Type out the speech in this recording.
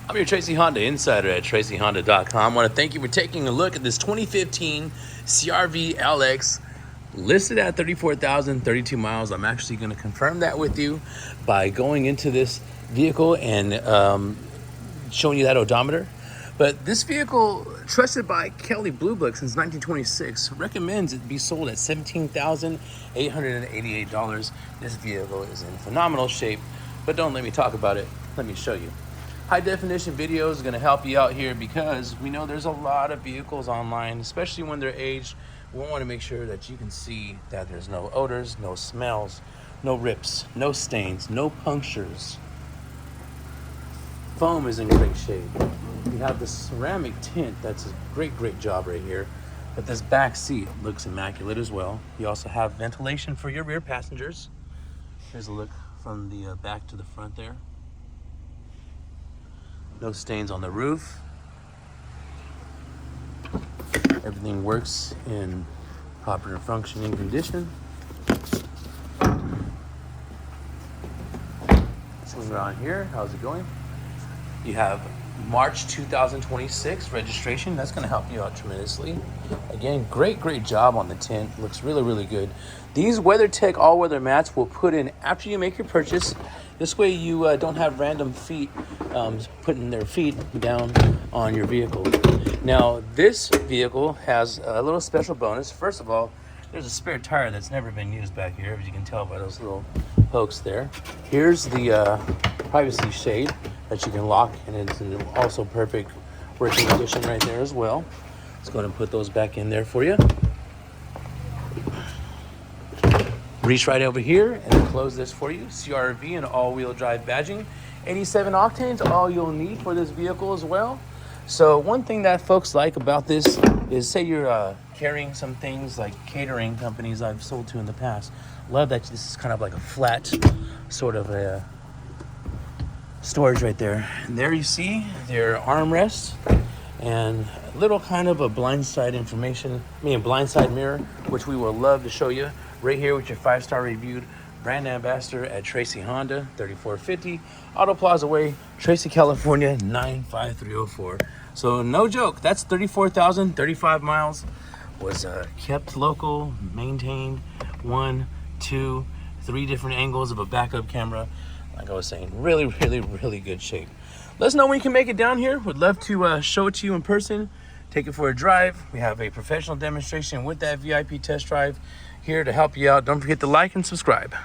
I'm your Tracy Honda insider at tracyhonda.com. I want to thank you for taking a look at this 2015 CR-V LX listed at 34,032 miles. I'm actually going to confirm that with you by going into this vehicle and showing you that odometer. But this vehicle, trusted by Kelley Blue Book since 1926, recommends it be sold at $17,888. This vehicle is in phenomenal shape, but don't let me talk about it. Let me show you. High definition video is going to help you out here because we know there's a lot of vehicles online, especially when they're aged. We want to make sure that you can see that there's no odors, no smells, no rips, no stains, no punctures. Foam is in great shape. You have the ceramic tint. That's a great job right here. But this back seat looks immaculate as well. You also have ventilation for your rear passengers. Here's a look from the back to the front there. No stains on the roof. Everything works in proper functioning condition. Swing around here. How's it going? You have March 2026 registration. That's going to help you out tremendously. Again, great job on the tint. Looks really good. These WeatherTech all-weather mats will put in after you make your purchase. This way you don't have random feet putting their feet down on your vehicle. Now, this vehicle has a little special bonus. First of all, there's a spare tire that's never been used back here, as you can tell by those little pokes there. Here's the privacy shade that you can lock, and it's also perfect working condition right there as well. Let's go ahead and put those back in there for you. Reach right over here and close this for you. CR-V and all-wheel drive badging. 87 octanes, all you'll need for this vehicle as well. So one thing that folks like about this is, say you're carrying some things like catering companies I've sold to in the past. Love that this is kind of like a flat sort of a storage right there. And there you see their armrests and a little kind of a blindside blindside mirror, which we will love to show you right here with your 5-star reviewed brand ambassador at Tracy Honda, 3450 Auto Plaza Way, Tracy, California, 95304. So no joke, that's 34,035 miles. Was kept local, maintained, 1, 2, 3 different angles of a backup camera. Like I was saying, really good shape. Let us know when you can make it down here. Would love to show it to you in person, take it for a drive. We have a professional demonstration with that VIP test drive here to help you out. Don't forget to like and subscribe.